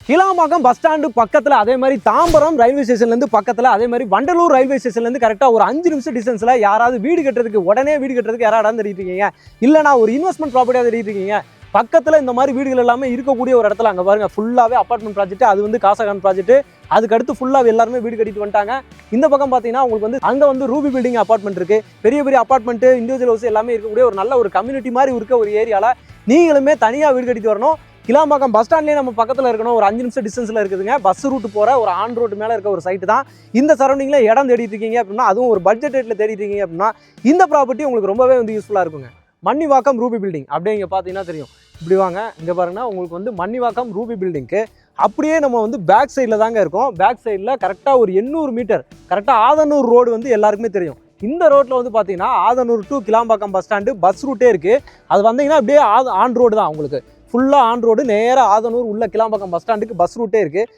Kilambakkam bus stand பக்கத்தில், அதே மாதிரி தாம்பரம் ரயில்வே ஸ்டேஷன்லேருந்து பக்கத்தில், அதே மாதிரி வண்டலூர் ரயில்வே ஸ்டேஷன்லேருந்து கரெக்டாக ஒரு 5 நிமிஷம் டிஸ்டன்ஸில் யாராவது வீடு கட்டுறதுக்கு, உடனே வீடு கட்டுறதுக்கு யாராவது இடம் தேடிட்டு இருக்கீங்க, இல்லைனா ஒரு இன்வெஸ்ட்மெண்ட் ப்ராப்பர்ட்டியாக தேடிட்டு இருக்கீங்க, பக்கத்தில் இந்த மாதிரி வீடுகள் எல்லாமே இருக்கக்கூடிய ஒரு இடத்துல அங்கே பாருங்கள் ஃபுல்லாகவே அப்பார்ட்மெண்ட் ப்ராஜெக்ட். அது வந்து காசகான் ப்ராஜெக்ட். அதுக்கடுத்து ஃபுல்லாக எல்லாருமே வீடு கட்டிட்டு வந்துட்டாங்க. இந்த பக்கம் பார்த்தீங்கன்னா உங்களுக்கு வந்து அங்கே வந்து ரூபி பில்டிங் அப்பார்ட்மெண்ட் இருக்குது. பெரிய பெரிய அப்பார்ட்மெண்ட்டு, இண்டிவிஜுவல் ஹவுஸ் எல்லாமே இருக்கக்கூடிய ஒரு நல்ல ஒரு கம்யூனிட்டி மாதிரி இருக்க ஒரு ஏரியாவில் நீங்களுமே தனியாக வீடு கட்டிட்டு வரணும். கிளாம்பாக்கம் பஸ் ஸ்டாண்ட்லேயே நம்ம பக்கத்தில் இருக்கணும். ஒரு 5 நிமிஷம் டிஸ்டன்ஸில் இருக்குதுங்க. பஸ் ரூட் போகிற ஒரு ஆன் ரோடு மேலே இருக்க ஒரு சைட்டு தான். இந்த சரௌண்டிங்கில் இடம் தேடிட்டு இருக்கீங்க அப்படின்னா, அதுவும் ஒரு பட்ஜெட் ரேட்டில் தேடிட்டு இருக்கீங்க அப்படின்னா, இந்த ப்ராப்பர்ட்டி உங்களுக்கு ரொம்பவே வந்து யூஸ்ஃபுல்லாக இருக்குங்க. மன்னிவாக்கம் ரூபி பில்டிங் அப்படியே இங்கே பார்த்தீங்கன்னா தெரியும். இப்படி வாங்க, இங்கே பாருங்கன்னா உங்களுக்கு வந்து மன்னிவாக்கம் ரூபி பில்டிங்க்கு அப்படியே நம்ம வந்து பேக் சைடில் தாங்க இருக்கோம். பேக் சைடில் கரெக்டாக ஒரு 800 மீட்டர், கரெக்டாக ஆதனூர் ரோடு வந்து எல்லாருக்குமே தெரியும். இந்த ரோட்டில் வந்து பார்த்தீங்கன்னா Adhanur to Kilambakkam bus stand bus ரூட்டே இருக்குது. அது வந்தீங்கன்னா அப்படியே ஆன் ரோடு தான் உங்களுக்கு. ஃபுல்லாக ஆன் ரோடு நேராக ஆதனூர் உள்ள கிளாம்பாக்கம் பஸ் ஸ்டாண்டுக்கு பஸ் ரூட்டே இருக்குது.